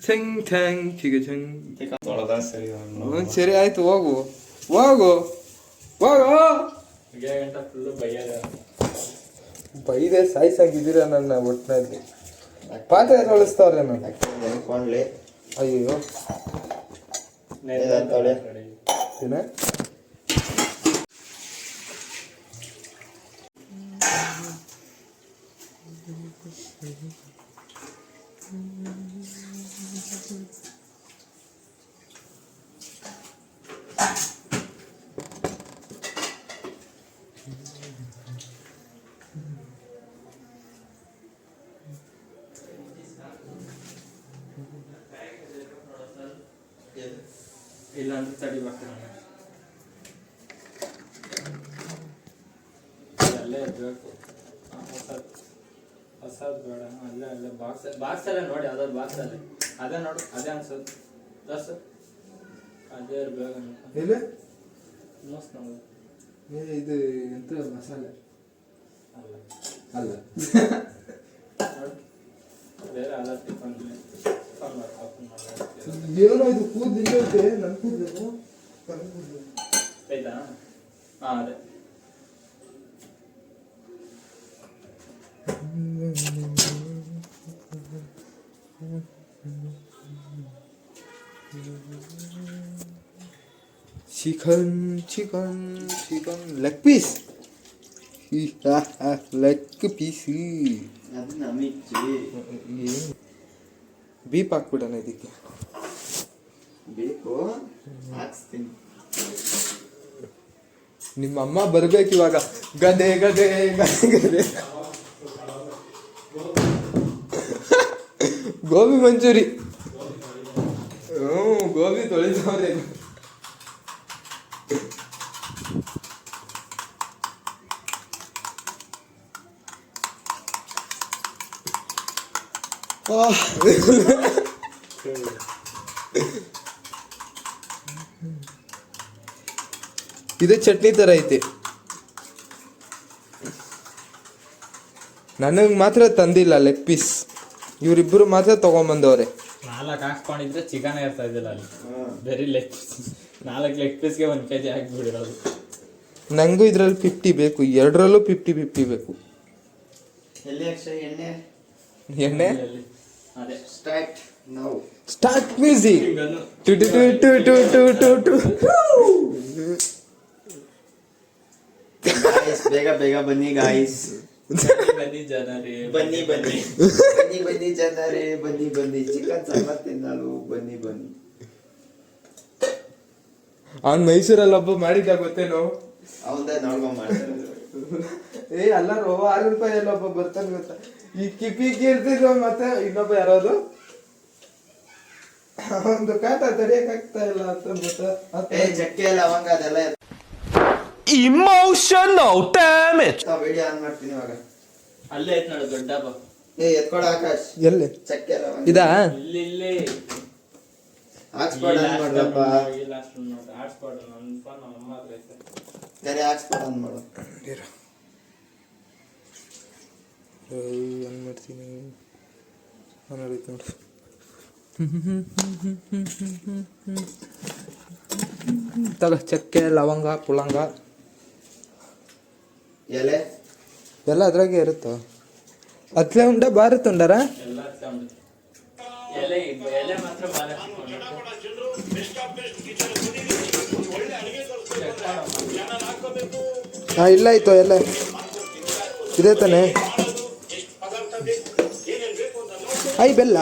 Cheng Cheng ಚಿಗ Cheng. ಸರಿ ಆಯ್ತು, ಹೋಗು ಹೋಗು ಹೋಗು. ಬೈದೆ ಸಾಯಿಸಾಗಿದ್ದೀರ ನನ್ನ ಒಟ್ಟಿನಲ್ಲಿ. ಪಾತ್ರೆ ತೊಳಸ್ತವ್ರೆ ನಾನು. ಅಯ್ಯೋ ಏನ ಇಲ್ಲ ಅಂದ್ರೆ ತಡಿ ಬರ್ತೀನಿ. ಅಲ್ಲೇ ಇರಬೇಕು. ಹೊಸದು ಬೇಡ. ಅಲ್ಲೇ ಬಾಕ್ಸಲ್ಲೇ ನೋಡಿ, ಯಾವ್ದಾದ್ರು ಬಾಕ್ಸಲ್ಲಿ ಅದೇ ನೋಡು, ಅದೇ ಅನ್ಸೋದು. ದಸ್ ಅದೇ ಇರ್ಬೇಕು. ಇಲ್ಲ ಮಸ್ತ್ ನೋಡು. ಇದು ಎಂತ ಮಸಾಲೆ ಅಲ್ಲ ಅಲ್ಲ ನೋಡು, ಬೇರೆ ಅಲ್ಲ. ಟಿಫನ್ ಏನೋ ಇದು ಕೂದಲಿದೆ, ನನ್ನ ಕೂದಲು ಆಯ್ತಾ? ಹಾಂ, ಅದೇ chicken chicken chicken leg piece. Leg piece beep ಹಾಕ್ಬಿಡೋಣ ಇದಕ್ಕೆ. ಬೇಕು ಹಾಕ್ಸ್ತೀನಿ. ನಿಮ್ಮಮ್ಮ ಬರ್ಬೇಕು ಇವಾಗ. ಗದೆ ಗದೆ ಗದೆ ಗದೆ ಗೋಬಿ ಮಂಚೂರಿ. ಗೋಬಿ ತೊಳಿದವ್ರೆ. ಇದು ಚಟ್ನಿ ತರ ಐತಿ. ನನಗೆ ಮಾತ್ರ ತಂದಿಲ್ಲ ಲೆಗ್ ಪೀಸ್, ಇವರಿಬ್ಬರು ಮಾತ್ರ ತಗೊಂಬಂದವ್ರೆ. 4 ಹಾಕ್ಸ್ಕೊಂಡಿದ್ರೆ ಚಿಕನ್ ಇರ್ತಾ ಇದ್ದಿಲ್ಲ ಅಲ್ಲಿ. ಬರೀ ಲೆಗ್ ಪೀಸ್. 4 ಲೆಗ್ ಪೀಸ್ಗೆ 1 kg ಹಾಕ್ಬಿಡಿರೋದು. ನಂಗೂ ಇದ್ರಲ್ಲಿ 50 ಬೇಕು, ಎರಡರಲ್ಲೂ 50-50 ಬೇಕು. ಎಣ್ಣೆ ಅದೇ ಸ್ಟಾರ್ಟ್ ನೌ. Start music. ಬೇಗ ಬೇಗ ಬನ್ನಿ ಗಾಯ್ಸ್. ಬನ್ನಿ ಜನರೇ, ಬನ್ನಿ ಬನ್ನಿ ಬನ್ನಿ ಬನ್ನಿ ಜನರೇ, ಬನ್ನಿ ಬನ್ನಿ ಚಿಕನ್ ಸಾಂಬಾರ್ ತಿನ್ನಲು ಬನ್ನಿ ಬನ್ನಿ. ಅವ್ನು ಮೈಸೂರಲ್ಲಿ ಒಬ್ಬ ಮಾಡಿದ್ದ ಗೊತ್ತೇನೋ. ಅವಂದ ನೋಡ್ಕೊಂಡ್ ಮಾಡ್ತಾರೆ. ಅಲ್ಲ ರೋ, 6 ರೂಪಾಯಿ ಎಲ್ಲ ಒಬ್ಬ ಬರ್ತಾನೆ ಗೊತ್ತಾ. ಈ ಕಿಪಿ ಇರ್ತಿದ್ವ, ಮತ್ತೆ ಇನ್ನೊಬ್ಬ ಯಾರೋದು ಒಂದು ಕಾಟ ತಡೆಯಕ್ಕಾಗ್ತಾ ಇಲ್ಲ ಅಂತ ಗೊತ್ತಾ. ಜಕ್ಕೆ ಲವಂಗ ಅದೆಲ್ಲ Emotional damage. ವಿಡಿಯೋ ಆನ್ ಮಾಡ್ತೀನಿ ಇವಾಗ. ಅಲ್ಲೇ ಐತ್ ನೋಡು ದೊಡ್ಡ ಡಬ್ಬ. ಎತ್ಕೊಡ ಆಕಾಶ್. ಎಲ್ಲಿ ಚಕ್ಕೆ ಲವಂಗ ಇದಾ? ಇಲ್ಲಿ ಹಾಟ್ಸ್ಪಾಟ್ ಆನ್ ಮಾಡ್ರಪ್ಪ. ಇಲ್ಲ ಅಷ್ಟು ನೋಡಿ ಹಾಟ್ಸ್ಪಾಟ್ ನನ್ನ ಫೋನ್ ನಮ್ಮ ಅಮ್ಮ ಹತ್ರ ಐತೆ. ಸರಿ ಹಾಟ್ಸ್ಪಾಟ್ ಆನ್ ಮಾಡು. ಆನ್ ಮಾಡ್ತೀನಿ. ಆನ್ ಆಯ್ತು ನೋಡು. ತಗ ಚಕ್ಕೆ ಲವಂಗ ಪುಳಂಗ ಎಲೆ ಎಲ್ಲ ಅದ್ರಾಗೆ ಇರುತ್ತೋ. ಅತ್ಲೆ ಉಂಡ ಭಾರತ್ ಉಂಡಾರ ಎಲ್ಲ ಸೌಂಡ್. ಎಲೆ ಮಾತ್ರ ಇಲ್ಲ ಆಯ್ತು ಎಲ್ಲ ಇದೆ ತಾನೆ. ಬೆಲ್ಲ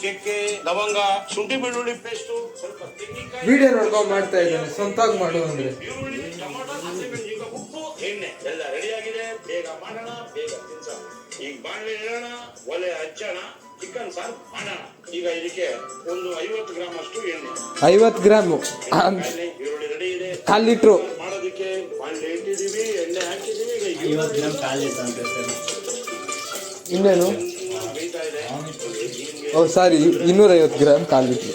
ಚಕ್ಕೆ ಲವಂಗ ಶುಂಠಿ ಬೆಳ್ಳುಳ್ಳಿ ಪೇಸ್ಟು ಸ್ವಲ್ಪ ತೆಂಗಿನಕಾಯಿ ವಿಡಿಯೋ ನೋಡ್ಕೊಂಡು ಮಾಡ್ತಾ ಇದ್ದಾನೆ. ಸ್ವಂತಾಗಿ ಮಾಡು ಅಂದ್ರೆ ಈರುಳ್ಳಿ ಟೊಮೊಟೊ ಹಸಿಮೆಣಸಿನಕಾಯಿ ಉಪ್ಪು ಎಣ್ಣೆ ಎಲ್ಲ ರೆಡಿ ಆಗಿದೆ. ಬೇಗ ಮಾಡೋಣ, ಬೇಗ ತಿನ್ಸೋಣ. ಈಗ ಬಾಣಲೆ ಇಡೋಣ, ಒಲೆ ಹಚ್ಚೋಣ, ಚಿಕನ್ ಸಾರು ಮಾಡೋಣ. ಈಗ ಇದಕ್ಕೆ ಒಂದು 50 ಗ್ರಾಮ್ ಅಷ್ಟು ಎಣ್ಣೆ, 50 ಗ್ರಾಮು ಈರುಳ್ಳಿ ರೆಡಿ ಇದೆ. 1/4 ಲೀಟ್ರು ಮಾಡೋದಕ್ಕೆ ಬಾಣಲೆ ಇಟ್ಟಿದೀವಿ, ಎಣ್ಣೆ ಹಾಕಿದೀವಿ. ಈಗ 50 ಗ್ರಾಮ್ ಕಾಲು ಲೀಟರ್ ಅಂತ ಇನ್ನೇನು. ಬೇಯ್ತಾ ಇದೆ. ಓ ಸಾರಿ, 250 ಗ್ರಾಮ್ 1/4 ಲೀಟ್ರು.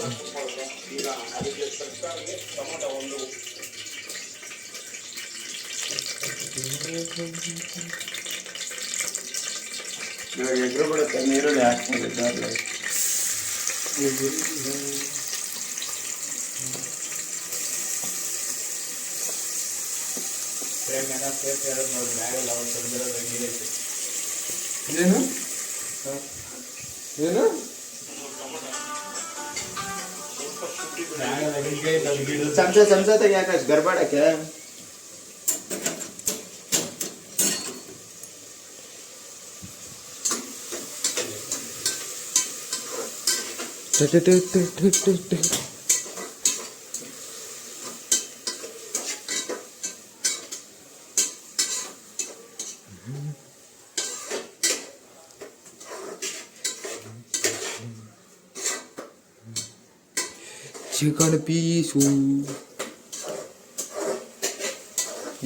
ಈಗ ಅದಕ್ಕೆ ತಕ್ಕಾಗಿ ಟೊಮೊಟೊ ಒಂದು ಇವಾಗ ಎಗ್ರು ಬಿಡುತ್ತೆ ನೀರುಳ್ಳಿ ಹಾಕ್ಕೊಂಡಿದ್ದಾರೆ. ಪ್ರೇಮ್ ಏನೋ ಸೇಫ್ ಹೇಳೋದು ನೋಡಿ ಮ್ಯಾಗಲ್ಲ ಅವ್ರು ತಂದಿರೋದು ನೀರೈತೆ. ಏನು ಏನು ಮ್ಯಾಗಲ್ಲ ಹಿಂಗೆ ಅದು ಗಿಡ ಚಮಚ ತೆಗಿಯಾಕ ಗರ್ಬಾಡಕ್ಕೆ ಚಿಕನ್ ಪೀಸು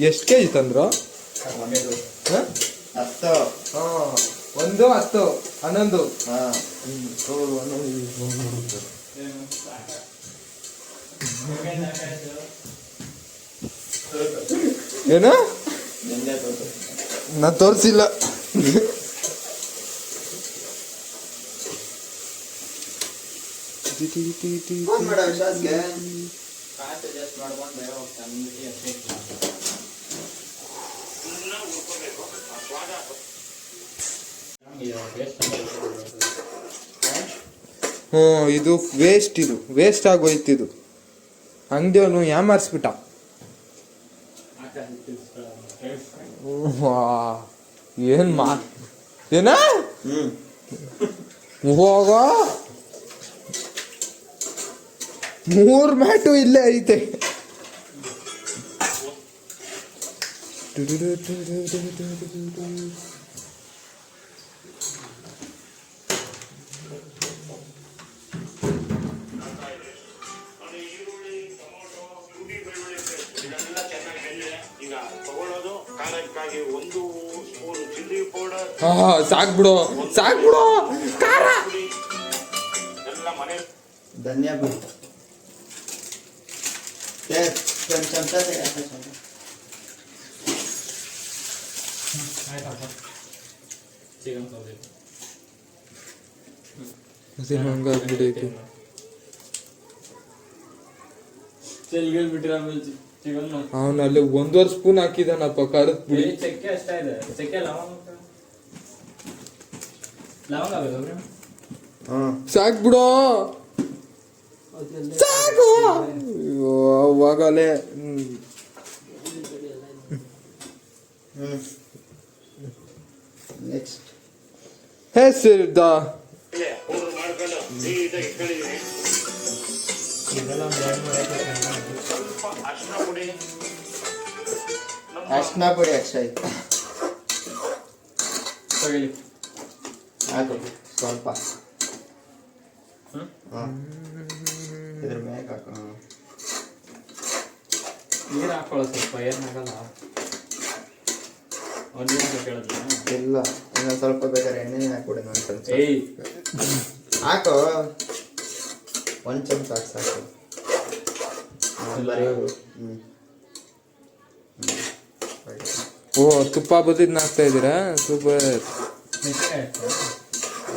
ಎಷ್ಟು ಕೆಜಿ ತಂದ್ರು? 10 1 10 11 ಏನು ನಾ ತೋರಿಸಿಲ್ಲ. ಫೋನ್ ಮಾಡ ವಿಶ್ವಾಸ್ಗೆ. ಕಾಸು ಜಾಸ್ತಿ ಮಾಡ್ಕೊಂಡು ಬೇಗ ಹೋಗ್ತಾನೆ ಅಂದ್ಬಿಟ್ಟು ಅಷ್ಟೇ. ಇದು ವೇಸ್ಟ್ ಆಗೋಯ್ತಿದು. ಅಂಗಡಿಯವನು ಯಾಮಾರಿಸ್ಬಿಟ್ಟ. ಏನ್ ಏನ ಹೋಗ 3 ಮ್ಯಾಟು ಇಲ್ಲೇ ಐತೆ. ಇದೆಲ್ಲ ಚೆನ್ನಾಗಿ ಬೆಂದಿದೆ. ಈಗ ತಗೊಳ್ಳೋದು ಖಾರಕ್ಕಾಗಿ 1 ಸ್ಪೂನ್ ಚಿಲ್ಲಿ ಪೌಡರ್, ಸಾಕ್ಬಿಡು ಖಾರ ಎಲ್ಲ ಮನೆ ಧನ್ಯ ಬಿಡು. ಚಮಚ ತೆಗಿಯಾಕ ಚಿಕನ್ ಸೌದೆ ಹಂಗಾಗ್ಬಿಡೈತಿ. ಬಿಟ್ಟಿರ ಆಮೇಲೆ ಚಿಕನ್ ಅವನು ಅಲ್ಲಿ 1.5 ಸ್ಪೂನ್ ಹಾಕಿದಾನಪ್ಪ ಖಾರದ ಪುಡಿ. ಚಕ್ಕೆ ಅಷ್ಟೇ ಇದೆ. ಚಕ್ಕೆ ಲವಂಗ ಬೇಕು. ಸಾಕ್ಬಿಡು ಸಾಕು. ಅವಾಗಲೇ ನೆಕ್ಸ್ಟ್ ಹೆಸರ್ದ ಪೌಡರ್ ಮಾಡ್ಕೊಂಡು ನೀಟಾಗಿ ಇಟ್ಕೊಂಡಿದ್ದೀನಿ. ಇದೆಲ್ಲ ಒಂದು 2-3 ಸ್ವಲ್ಪ ಅರಿಶಿನ ಪುಡಿ, ಅರ್ಶಿನ ಪುಡಿ ಅಕ್ಷಯ್ ತಗೊಳ್ಳಿ. ಹಾಕು ಸ್ವಲ್ಪ. ಇದ್ರ ಮ್ಯಾಗ ಹಾಕು. ನೀರು ಹಾಕೊಳ್ಳೋ ಸ್ವಲ್ಪ, ಏನಾಗಲ್ಲ. ಒಂದು ಕೇಳಿದ್ನ ಇಲ್ಲ ಇನ್ನೊಂದು ಸ್ವಲ್ಪ ಬೇಕಾದ್ರೆ ಎಣ್ಣೆ ಹಾಕ್ಬಿಡಿ. ನಾನು ಸ್ವಲ್ಪ ಏಯ್ ಹಾಕು. 1 ಚಮಚ ಸಾಕು. ಓ ತುಪ್ಪ ಬದಿದ್ನ ಹಾಕ್ತಾ ಇದ್ದೀರಾ? ಸೂಪರ್.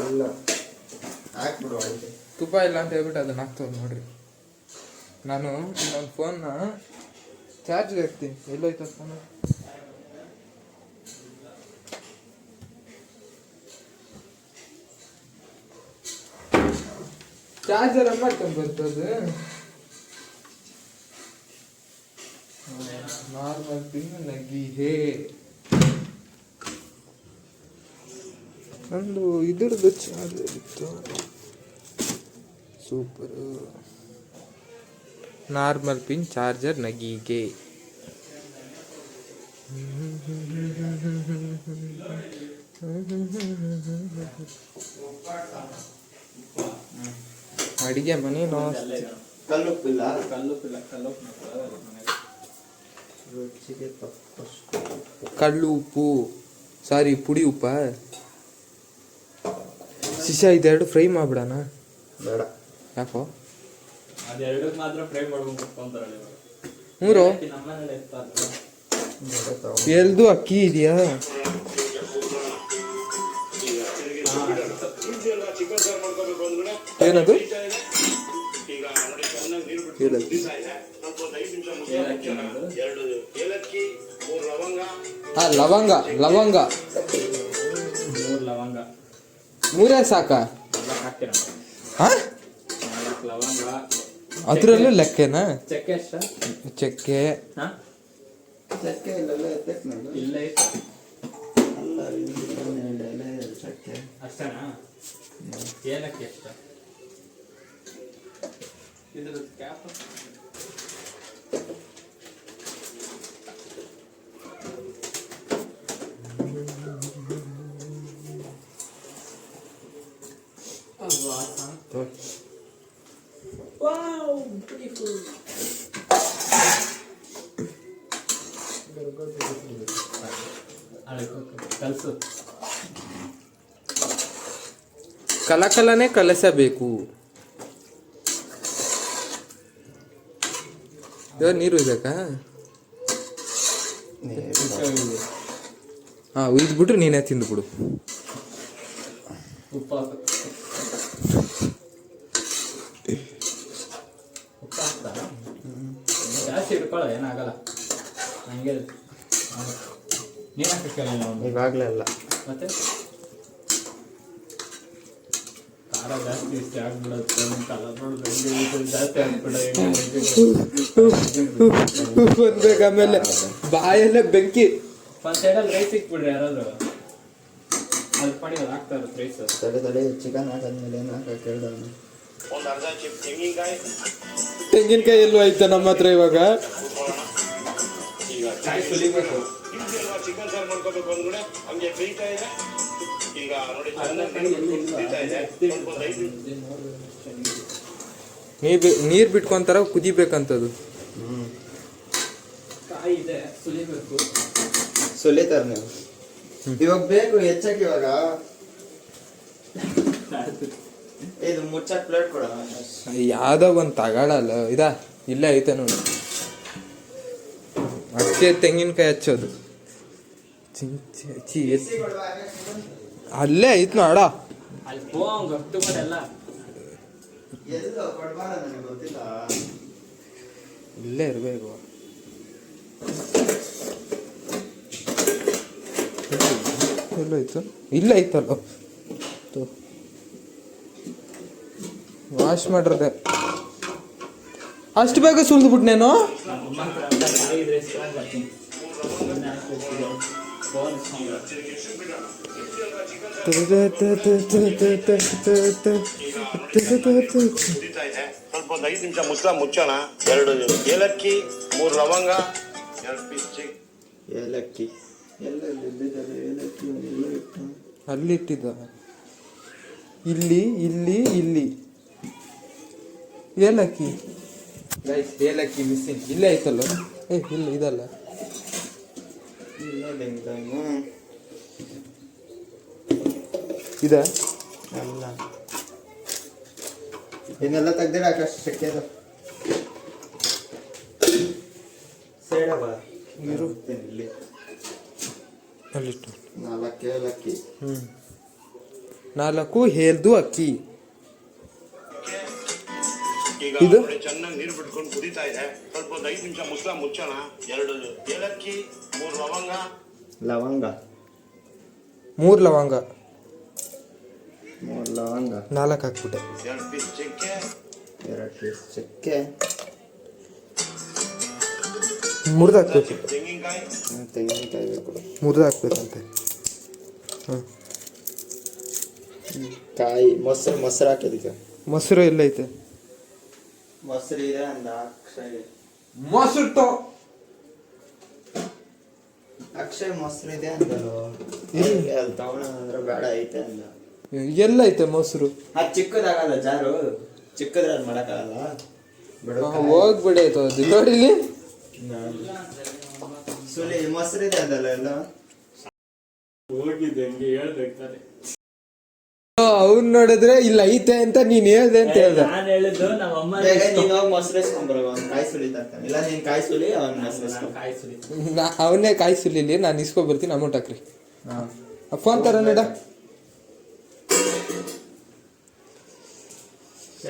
ಇಲ್ಲ ಹಾಕ್ಬಿಡು. ತುಪ್ಪ ಇಲ್ಲ ಅಂತ ಹೇಳ್ಬಿಟ್ಟು ಅದನ್ನ ಹಾಕ್ತವ್ರು ನೋಡ್ರಿ. ನಾನು ನನ್ನ ಫೋನ್ನ ಚಾರ್ಜ್ಗೆ ಹಾಕ್ತೀನಿ. ಎಲ್ಲೋಯ್ತು ಫೋನ್? ಚಾರ್ಜರ್ ಮಾಡ್ಕೊಂಡು ಬರ್ತದೆ. ನಾರ್ಮಲ್ ಪಿನ್ ನಗಿ ಹೇ ನಂದು ಇದ್ರದ್ದು ಚಾರ್ಜರ್ ಇತ್ತು. ಸೂಪರ್. ನಾರ್ಮಲ್ ಪಿನ್ ಚಾರ್ಜರ್ ನಗಿಗೆ. ಅಡಿಗೆ ಮನೆ ಕಲ್ಲುಪ್ಪಿಲ್ಲ. ರುಚಿಗೆ ತಪ್ಪಷ್ಟು ಕಳ್ಳು ಉಪ್ಪು, ಸಾರಿ ಪುಡಿ ಉಪ್ಪ. ಶಿಶಾ ಇದೆರಡು ಫ್ರೈ ಮಾಡ್ಬಿಡಣ. ಬೇಡ. ಯಾಕೋ? ಅದೆರಡು ಮಾತ್ರ ಫ್ರೈ ಮಾಡ್ಕೊಂಡು ಅಂತಾರಲ್ಲ. ಮೂರು ನಮ್ಮನೇಲಿ ಇರ್ತಾರೆ. ಎಲ್ದು ಅಕ್ಕಿ ಇದೆಯಾ? ಈಗ ಏನದು ಈಗ ನೋಡಿ ಚೆನ್ನಾಗಿ ನೀರು ಬಿಟ್ಟು ಕುದೀತಾ ಇದೆ. ಸ್ವಲ್ಪ ಒಂದು 5 ನಿಮಿಷ ಮುಚ್ಚಳ. 2 ಏಲಕ್ಕಿ, 3 ಲವಂಗ. ಲವಂಗ 3 ಲವಂಗ 3 ಸಾಕಾ? ಎಲ್ಲ ಹಾಕ್ತೀರ ಹಾ 4 ಲವಂಗ. ಅದ್ರಲ್ಲೂ ಲೆಕ್ಕೇನಾ? ಚಕ್ಕೆ ಎಷ್ಟ? ಚಕ್ಕೆ ಹಾ ಚಕ್ಕೆ ಇಲ್ಲೆಲ್ಲ ಎತ್ತಕ್ಕೆ ನಾನು ಇಲ್ಲ ಐತೆ ಅಲ್ಲ ಎಲೆ ಚಕ್ಕೆ ಅಷ್ಟನಾ? ಏಲಕ್ಕಿ ಎಷ್ಟು? ಇದ್ರ ಕ್ಯಾಪ್ ವಾವ್ ಬ್ಯೂಟಿಫುಲ್. ಕಲಸು. ಕಲಕಲನೆ ಕಲಸಬೇಕು. ನೀರು ಇದಕ್ಕ ಉಯ್ದ್ಬಿಟ್ರೆ ನೀನೇ ತಿಂದ್ಬಿಡು. ಉಪ್ಪು ಹಾಕು. ಉಪ್ಪು ಹಾಕ್ತಾ ಜಾಸ್ತಿ ಇಟ್ಕೊಳ್ಳೋ ಏನಾಗಲ್ಲ. ಹಂಗೆ ನೀನು ಹಾಕಲ್ಲ ಇವಾಗಲೇ ಅಲ್ಲ ಮತ್ತೆ ಖಾರ ಜಾಸ್ತಿ ಇಷ್ಟ ಆಗ್ಬಿಡುತ್ತೆ. ಕಲರ್ ಜಾಸ್ತಿ ಬಂದ್ಬೇಕು. ಆಮೇಲೆ ಬಾಯೆಲ್ಲ ಬೆಂಕಿ. ಒಂದು ಸೈಡಲ್ಲಿ ರೈಸ್ ಇಟ್ಬಿಡ್ರಿ ಯಾರಾದ್ರು. ಅದು ಪಡಿ ಅದು ಹಾಕ್ತಾ ಇರುತ್ತೆ ರೈಸ್. ತಡೆ ಚಿಕನ್ ಹಾಕಾದ್ಮೇಲೆ ಏನು ಹಾಕಕ್ಕೆ ಹೇಳ್ದ ಒಂದು ಅರ್ಧ ಚಿಪ್ ತೆಂಗಿನಕಾಯಿ. ತೆಂಗಿನಕಾಯಿ ಎಲ್ಲೂ ಆಯ್ತಾ ನಮ್ಮ ಹತ್ರ ಇವಾಗ? ಈಗ ಕಾಯಿ ಸುಲಿಬೇಕು. ಚಿಕನ್ ಸಾರು ಮಾಡ್ಕೋಬೇಕು ಅಂದ್ಮೇಲೆ ಹಂಗೆ ಬೇಯ್ತಾ ಇದೆ. ಈಗ ನೋಡಿ ಚೆನ್ನಾಗಿ ಕುದೀತಾ ಇದೆ. ಸ್ವಲ್ಪ ಒಂದು 5 ನೀರು ಬಿಟ್ಕೊಂತಾರ ಕುದಿಬೇಕಂತದು. ಕಾಯಿ ಇದೆ ಸುಲಿಬೇಕು. ಸುಲಿತಾರ ನೀವು ಇವಾಗ ಬೇಕು ಹೆಚ್ಚಕ್ಕೆ. ಇವಾಗ ಇದು ಮುಚ್ಚಕ್ ಪ್ಲೇಟ್ ಕೊಡ. ಯಾವ್ದೋ ಒಂದು ತಗೊಳಲ್ಲ ಇದಾ ಇಲ್ಲೇ ಐತೆ ನೋಡಿ. ಅಷ್ಟೇ ತೆಂಗಿನಕಾಯಿ ಹಚ್ಚೋದು. ಅಲ್ಲೇ ಐತ್ ನೋಡ. ಅಲ್ಲಿ ಹೋಗ್ ಗಟ್ಟು ಎಲ್ಲ ಎಲ್ಲ ಕೊಡ್ಬಾರ ನನಗೆ ಗೊತ್ತಿಲ್ಲ. ಇಲ್ಲೇ ಇರ್ಬೇಕು. ಎಲ್ಲೋಯ್ತು? ಇಲ್ಲೇ ಐತಲ್ಲ. ವಾಶ್ ಮಾಡ್ರದೆ ಅಷ್ಟು ಬೇಗ ಸುಲಿದ್ಬಿಟ್ನೇನು? ಕುದೀತಾ ಇದೆ. ಸ್ವಲ್ಪ ಒಂದು 5 ನಿಮಿಷ ಮುಚ್ಚೋಣ. 2 ಏಲಕ್ಕಿ, 3 ಲವಂಗ, 2 ಪೀಸ್ ಏಲಕ್ಕಿ ಎಲ್ಲ ಏಲಕ್ಕಿ ಎಲ್ಲ ಇಟ್ಟು ಅಲ್ಲಿಟ್ಟಿದ್ದ. ಇಲ್ಲಿ ಇಲ್ಲಿ ಇಲ್ಲಿ ಏಲಕ್ಕಿ. ಏಲಕ್ಕಿ ಮಿಸ್ಸಿಂಗ್. ಇಲ್ಲೇ ಐತಲ್ಲ. ಇಲ್ಲ ಇದಲ್ಲ. ಇಲ್ಲ ಬೆಂಗಾಯಿ ಇದ ಅಲ್ಲ. ಇನ್ನೆಲ್ಲ ತೆಗ್ದಿಡ ಅಷ್ಟು ಶಕ್ತಿ ಅದ. ಸೈಡ ಬಾ ಇರು. ಇಲ್ಲಿ ಅಲ್ಲಿಟ್ಟು 4 ಏಲಕ್ಕಿ. 4 ಹೇಲ್ದು ಅಕ್ಕಿ. ಈಗ ಇದು? ನೋಡಿ ಚೆನ್ನಾಗಿ ನೀರು ಬಿಟ್ಕೊಂಡು ಕುದೀತಾ ಇದೆ. ಸ್ವಲ್ಪ ಒಂದು 5 ನಿಮಿಷ ಮುಚ್ಚೋಣ. 2 ಏಲಕ್ಕಿ, 3 ಲವಂಗ. 3 ಲವಂಗ 4 ಹಾಕ್ಬಿಟ್ಟೆ. 2 ಪೀಸ್ ಚಕ್ಕೆ, 2 ಪೀಸ್ ಚಕ್ಕೆ, ಮುರಿದು ಹಾಕ್ಬೇಕು. ತೆಂಗಿನಕಾಯಿ, ತೆಂಗಿನಕಾಯಿ ಬೇಕು. ಮುರಿದು ಹಾಕ್ಬೇಕಂತೆ. ಕಾಯಿ ಮೊಸರು ಹಾಕೋದಕ್ಕೆ. ಮೊಸರು ಎಲ್ಲೈತೆ? ಮೊಸರು ಇದೆ ಅಂದ ಅಕ್ಷಯ್. ಮೊಸರು ಅಕ್ಷಯ್ ಮೊಸರು ಇದೆ ಅಂದಲು. ಅಲ್ಲಿ ತಗೊಳ ಅಂದ್ರೆ ಬೇಡ ಐತೆ ಅಂದ. ಎಲ್ಲೈತೆ ಮೊಸರು? ಅದು ಚಿಕ್ಕದಾಗಲ್ಲ ಜಾರು. ಚಿಕ್ಕದ್ರಾಗ ಮಾಡಕ್ಕಾಗಲ್ಲ. ಹೋಗ್ಬಿಡಿ ಆಯ್ತು. ಅದು ನೋಡಿಲಿ ಸುಲಿ ಮೊಸರು ಇದೆ ಅದಲ್ಲ ಎಲ್ಲ. ಹೋಗಿದ್ದೆ ಹಂಗೆ ಹೇಳ್ಬೇಕಾರೆ ಅವ್ನ್ ನೋಡಿದ್ರೆ ಇಲ್ಲ ಐತೆ ಅಂತ ನೀನ್ ಹೇಳ್ದೆ ಅಂತ ಹೇಳ್ದ. ನಾನು ಹೇಳಿದ್ದು ನಮ್ಮ ಅಮ್ಮ ನೀನ್ ಹೋಗಿ ಮೊಸರು ಎಸ್ಕೊಂಡ್ಬರ. ಅವ್ನು ಕಾಯಿ ಸುಲಿತಾನೆ. ಇಲ್ಲ ನೀನ್ ಕಾಯಿ ಸುಲಿ ಅವ್ನ ಮೊಸರು ಎಸ್ಕೊಂಡ್. ಕಾಯಿ ಸುಲಿ. ಅವನ್ನೇ ಕಾಯಿ ಸುಲಿಲಿ. ನಾನು ಇಸ್ಕೊ ಬರ್ತೀನಿ. ಅಮೌಂಟ್ ಹಾಕ್ರಿ. ಫೋನ್ ತರ ನಡ.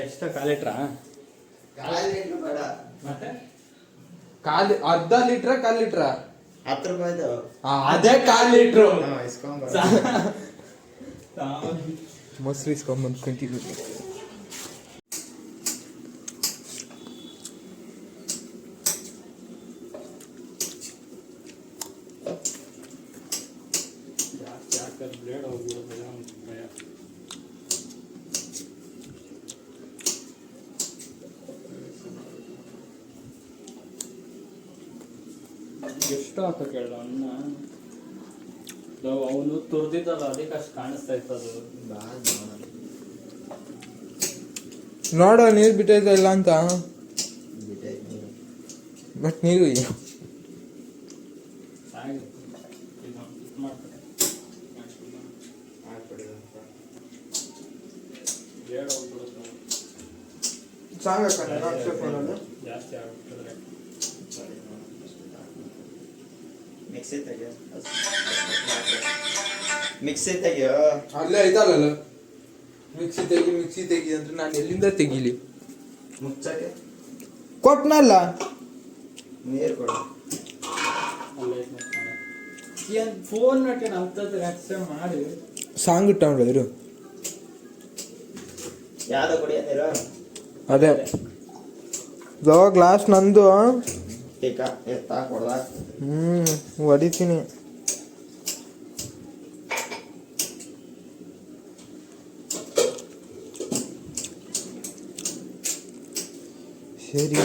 ಎಷ್ಟು ಕಾಲಿಟ್ರಾ ಕಾಲು ಲೀಟ್ರ್ ಬೇಡ, ಮತ್ತೆ ಅರ್ಧ ಲೀಟ್ರ 1 ಲೀಟ್ರ 10 ರೂಪಾಯಿದು. ಅದೇ 1 ಲೀಟ್ರು ಇಸ್ಕೊಂಬ. ಮೊಸರು ಇಸ್ಕೊಂಬಂದು ಕಂಟಿನ್ಯೂ. ಜಾಸ್ತಿ ಹಾಕಿದ್ರೆ ಬ್ಲೇಡ್ ಹೋಗ್ಬಿಡುತ್ತೆ ಅಂತ ಭಯ. ಎಷ್ಟು ಹಾಕಕ್ಕೆ ಹೇಳ ಅನ್ನ ಅವನು ತುರ್ದಿದ್ದಲ್ಲ ಅದಕ್ಕೆ ಅಷ್ಟು ಕಾಣಿಸ್ತಾ ಇತ್ತು ಅದು. ನೋಡೋ ನೀರು ಬಿಟ್ಟೈತೆ ಇಲ್ಲ ಅಂತ. ಬಿಟ್ಟೈತೆ ನೀರು. ಬಟ್ ನೀರು ಸಾಗಿ ಇದು ಮಾಡ್ತಾರೆ ಹಾಕ್ಬಿಡಿ ಸ್ವಲ್ಪ. ಬ್ಲೇಡ್ ಹೋಗ್ಬಿಡುತ್ತೆ ಜಾಸ್ತಿ ಆಗ್ಬಿಟ್ಟಿದ್ರೆ. Mixie ತೆಗಿಯೋ, mixie ತೆಗಿಯೋ. ಅಲ್ಲೇ ಐತಲ್ಲ ಮಿಕ್ಸಿ ತೆಗಿ ಅಂದ್ರೆ ನಾನು ಎಲ್ಲಿಂದ ತೆಗೀಲಿ? ಮುಚ್ಚಕ್ಕೆ ಕೊಟ್ನಲ್ಲ. ನೀರು ಕೊಡು. ಏನು ಫೋನ್ ನಟ್ಟಿ ಅಂತದ್ದು ಆಕ್ಸೆಪ್ಟ್ ಮಾಡಿ ಸಾಂಗ್ ಇಟ್ಟವ್ರು ಯಾವ್ದು ಕುಡಿಯೋ ನೀರು? ಅದೇ ಗ್ಲಾಸ್ ನಂದು. ಟೀಕ ಎತ್ತಾ ಕೊಡ್ದಾ? ಹೊಡಿತೀನಿ. ಸರಿ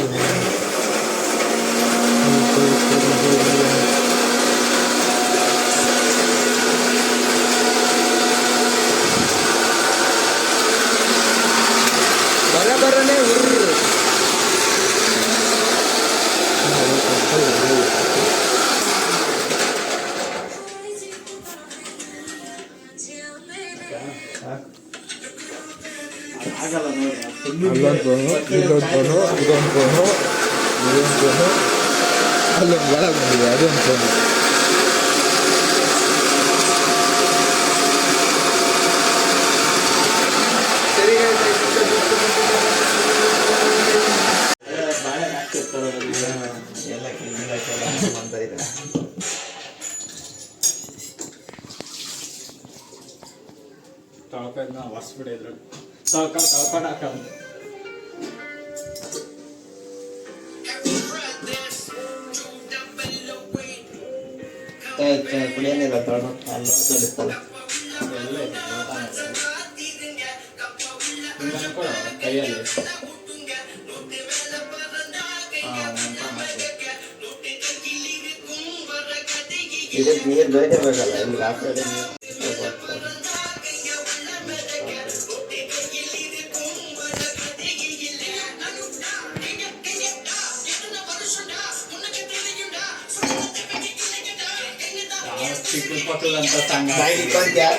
ಬರನೇ ಆಗಲ್ಲ ನೋಡಿ. ಅಲ್ಲೊಂದು ಫೋನು ಇದೊಂದು ಫೋನು ಇದೊಂದು ಫೋನು ಇದೊಂದು ಫೋನು ಅಲ್ಲೊಂದು ಒಳಗೆ ಬಂದಿದೆ ಅದೊಂದು ಫೋನು. ಬಾಳೆ ಹಾಕ್ತಿರ್ತಾರೆ ಎಲ್ಲ ಕ್ಲೀನ್ ಅಂತ ಇದೆ. ತೊಳ್ಕೊಂಡ್ ಒರೆಸ್ಬಿಡಿ ಇದ್ರಲ್ಲಿ ತೊಳ್ಕೊಂಡು ಹಾಕೋದು. ಕುಡಿಯೋನಿಲ್ಲ ತೊಗೊಂಡು ಅಲ್ಲಿ ನೋಡ್ಕೊಂಡಿರ್ತಾನೆ. ಎಲ್ಲ ಇದೆ ಹಿಂಗೆ ಅನ್ಕೊಳ್ಳೋ ಕೈಯಲ್ಲಿ ಇದಕ್ಕೆ ನೀರು ಬೇಕಲ್ಲ, ಇಲ್ಲಿ ಹಾಕೋದೇ ನೀರು. ಚಿಕ್ಕ ಪಕ್ಕದಂತ ಸಂಘ ಇಟ್ಕೊಂತ್ಯಾ?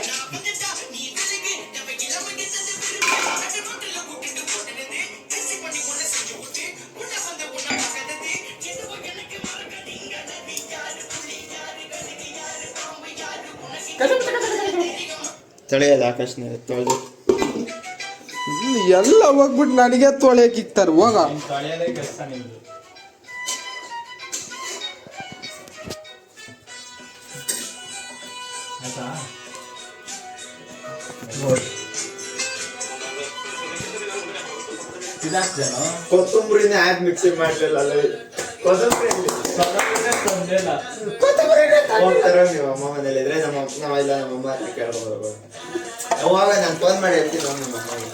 ತೊಳೆಯೋದು ಆಕಾಶನ ತೊಳೆದು ಎಲ್ಲ ಹೋಗ್ಬಿಟ್ಟು ನನಗೆ ತೊಳೆಯಕ್ಕೆ ಇಕ್ತಾರೆ ಹೋಗ. ತೊಳೆಯೋದೇ ಕೆಲಸ ನಿಮ್ದು. ಆಯ್ತಾ ಇದಾಕ್ತೇನೋ ಕೊತ್ತಂಬರಿನ ಹಾಕಿ ಮಿಕ್ಸಿ ಮಾಡ್ಲಿಲ್ಲ ಅಲ್ಲ. ಕೊತ್ತಂಬರಿ ತೊಂದಿಲ್ಲ ಹೋಗ್ತಾರೋ ನೀವು ಅಮ್ಮ ಮನೇಲಿ ಇದ್ರೆ ನಾವೆಲ್ಲ ನಮ್ಮಮ್ಮ ಹತ್ರ ಕೇಳ್ಬೋದು. ಅವಾಗ ನಾನು ಫೋನ್ ಮಾಡಿ ಹೇಳ್ತೀನಿ ನಮ್ಮ ಅಮ್ಮಗೆ.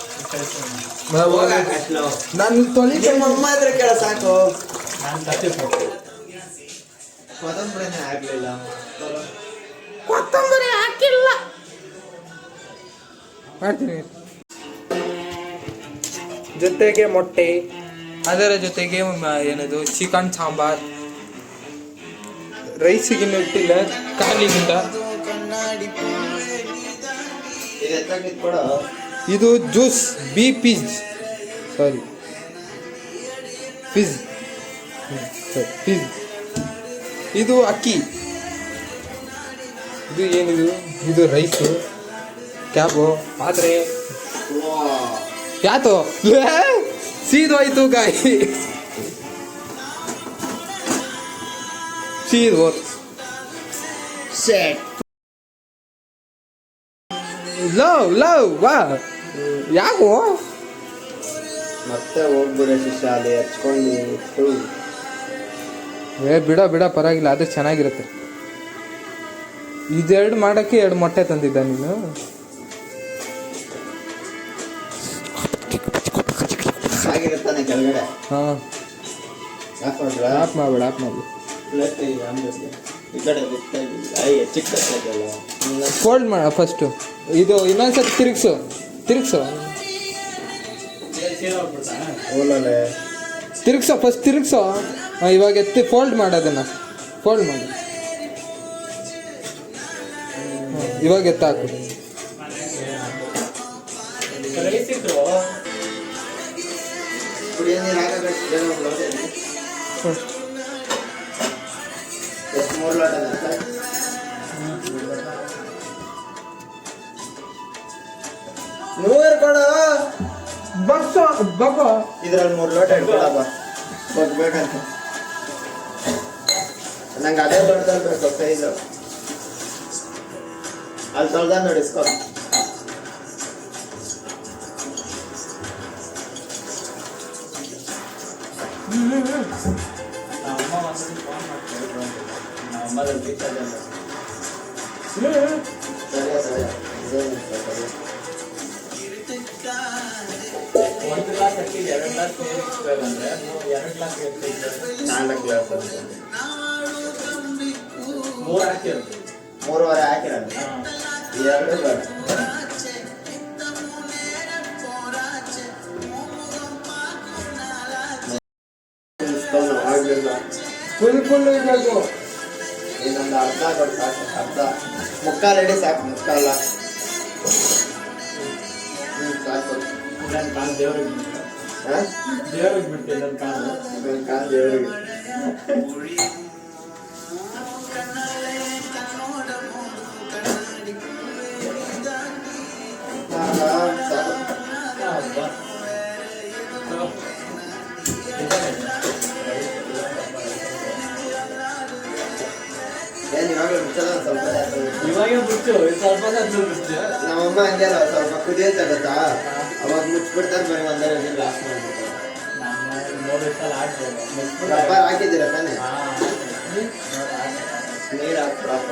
ನಾನು ತೊಳಿಕೆ ನಿಮ್ಮ ಅಮ್ಮ ಹತ್ರ ಕೇಳ ಸಾಕು. ನಾನು ತಪ್ಪಿ ಕೊತ್ತಂಬರಿನೇ ಆಗ್ಲಿಲ್ಲ. ಕೊತ್ತಂಬರಿ ಹಾಕಿಲ್ಲ ಮಾಡ್ತೀನಿ. ಜೊತೆಗೆ ಮೊಟ್ಟೆ, ಅದರ ಜೊತೆಗೆ ಏನದು ಚಿಕನ್ ಸಾಂಬಾರ್, ರೈಸಿಗೆ ಇಟ್ಟಿಲ್ಲ ಖಾಲಿಗಿಂತ. ಇದು ಜ್ಯೂಸ್ ಫಿಜ್ ಇದು ಅಕ್ಕಿ. ಇದು ಏನಿದು? ಇದು ರೈಸು, ಕ್ಯಾಬು, ಪಾತ್ರೆ, ಯಾತು ಸೀದೋಯ್ತು ಗಾಯಿ ಸೀದೋ ಶೇಟ್ ಲವ್ ಲವ್ ವಾ ಯಾಕೋ ಮತ್ತೆ ಹೋಗ್ಬಿಡ ಶಿಷ್ಯ ಅಲ್ಲಿ ಹಚ್ಕೊಂಡು ಬಿಡ ಬಿಡ ಪರವಾಗಿಲ್ಲ ಅದು ಚೆನ್ನಾಗಿರುತ್ತೆ. ಇದೆರಡು ಮಾಡಕ್ಕೆ 2 ಮೊಟ್ಟೆ ತಂದಿದ್ದ ನೀನು. ಆಗಿರುತ್ತಾನೆ ಕೆಳಗಡೆ. ಹಾಂ ಆಫ್ ಮಾಡ್ಬಿಡ ಆಫ್ ಮಾಡ್ಬೇಡ ಆಫ್ ಮಾಡ್ಬಿಡು. ಈ ಕಡೆ ಚಿಕ್ಕ ಫೋಲ್ಡ್ ಮಾಡ ಫಸ್ಟು. ಇದು ಇನ್ನೊಂದ್ಸತಿ ತಿರುಗ್ಸು ಓಲಲೆ ಫಸ್ಟ್ ತಿರುಗ್ಸೋ. ಇವಾಗ ಎತ್ತಿ ಫೋಲ್ಡ್ ಮಾಡೋದನ್ನ ಫೋಲ್ಡ್ ಮಾಡು. ಇವಾಗ ಎತ್ತಾಕು. ಕುಡಿಯೋ ನೀರು ಹಾಕಬೇಕು. 3 ಲೋಟ ನೂರು ಕೊಡು ಬಗ್ಗೋ ಇದ್ರಲ್ಲಿ 3 ಲೋಟ ಇಟ್ಕೊಳಪ್ಪ ಹೋಗ್ಬೇಕಂತ. ನಂಗೆ ಅದೇ ದೊಡ್ಡದಲ್ಲಿ ಬೇಕು ಸೈಜು. ಅಲ್ಲಿ ತೊಳ್ದ ನೋಡಿ ಇಸ್ಕೊ. ಒಂದು ಗ್ಲಾಸ್ ಅಕ್ಕಿಗೆ 2 ಗ್ಲಾಸ್ ನೀರು ಇಕ್ಬೇಕಂದ್ರೆ 2 ಗ್ಲಾಸ್ 4 ಗ್ಲಾಸ್ ಅಂತ 3 ಹಾಕಿರುತ್ತೆ. 3.5 ಹಾಕಿರೋದು 2 ಬೇಡ. ಫುಲ್ ಇರಬೇಕು. ಇನ್ನೊಂದು ಅರ್ಧ ಕೊಡು ಸಾಕು. ಅರ್ಧ ಮುಕ್ಕಾಲು ಅಡಿ ಸಾಕು. ಮುಕ್ಕಾಲ ಸಾಕು. ನನ್ನ ಕಾಲು ದೇವ್ರಿಗೆ ಬಿಡ್ತೀನಿ. ನನ್ನ ಕಾಲು ನನ್ನ ಕಾಲು ದೇವರಿಗೆ ಏನು ಇವಾಗಲೇ ಮುಚ್ಚಲ್ಲ ಸ್ವಲ್ಪ ಇವಾಗ ಬಿಟ್ಟು ಸ್ವಲ್ಪ ಬಿಟ್ಟು ನಮ್ಮಮ್ಮ ಹಂಗೆ ಅಲ್ಲ ಸ್ವಲ್ಪ ಕುದಿಯುತ್ತೆ ಗೊತ್ತಾ, ಅವಾಗ ಮುಚ್ಚಿಬಿಡ್ತಾರೆ. ಬರೀ 1.5 ಗ್ಲಾಸ್ ಮಾಡ್ಬಿಡ್ತಾರೆ. ರಬ್ಬರ್ ಹಾಕಿದ್ದೀರಾ ತಾನೆ? ನೀರು ಹಾಕ್ಬಿಡಪ್ಪ.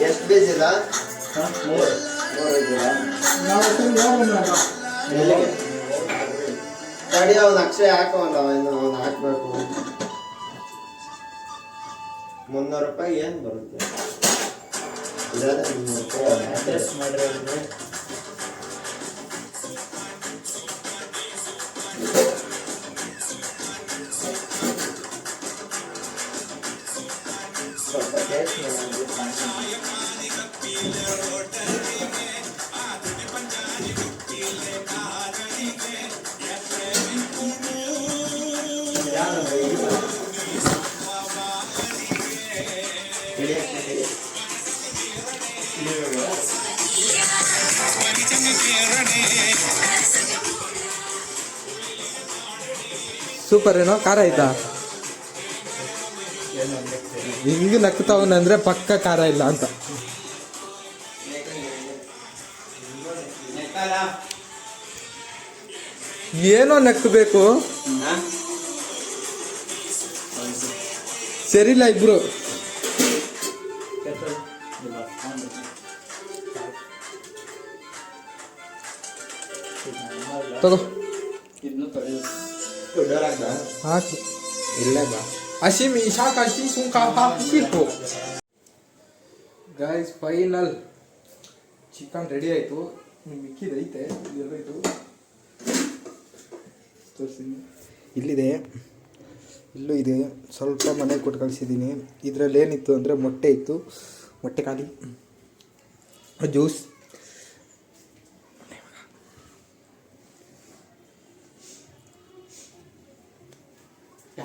ಎಷ್ಟು ಬೀಜ ಇಲ್ಲ? 3 ಇದ್ದೀರಾ? ತಡಿ, ಅವ್ನು ಅಕ್ಷಯ ಹಾಕೋಲ್ಲ. ಅವ್ನು ಹಾಕ್ಬೇಕು. 300 ರೂಪಾಯಿ ಏನು ಬರುತ್ತೆ? ಇದೆಲ್ಲ 300 ರೂಪಾಯಿ. ಸ್ವಲ್ಪ ಟೇಸ್ಟ್ ಸೂಪರ್ ಏನೋ ಖಾರ ಆಯ್ತಾ? ಹಿಂಗೆ ನಗ್ತಾವನಂದ್ರೆ ಪಕ್ಕ ಖಾರ ಇಲ್ಲ ಅಂತ. ಏನೋ ನಕ್ಕಬೇಕು. ಸರಿಲ್ಲ ಇಬ್ರು. ತಗೋ ಹಾಕಿ. ಇಲ್ಲ ಬಾ ಅಶಿಮಿ ಶಾಕಾಶಿ ಸುಂಕಾ ಹಾಕಿತ್ತು. ಗೈಸ್ ಫೈನಲ್ ಚಿಕನ್ ರೆಡಿ ಆಯಿತು. ಮಿಕ್ಕಿದೈತೆ ಎಲ್ಲೋಯ್ತು ತೋರಿಸಿ. ಇಲ್ಲಿದೆ, ಇಲ್ಲೂ ಇದೆ. ಸ್ವಲ್ಪ ಮನೆಗೆ ಕೊಟ್ಟು ಕಳಿಸಿದ್ದೀನಿ. ಇದರಲ್ಲಿ ಏನಿತ್ತು ಅಂದರೆ ಮೊಟ್ಟೆ ಇತ್ತು, ಮೊಟ್ಟೆ ಖಾಲಿ, ಜ್ಯೂಸ್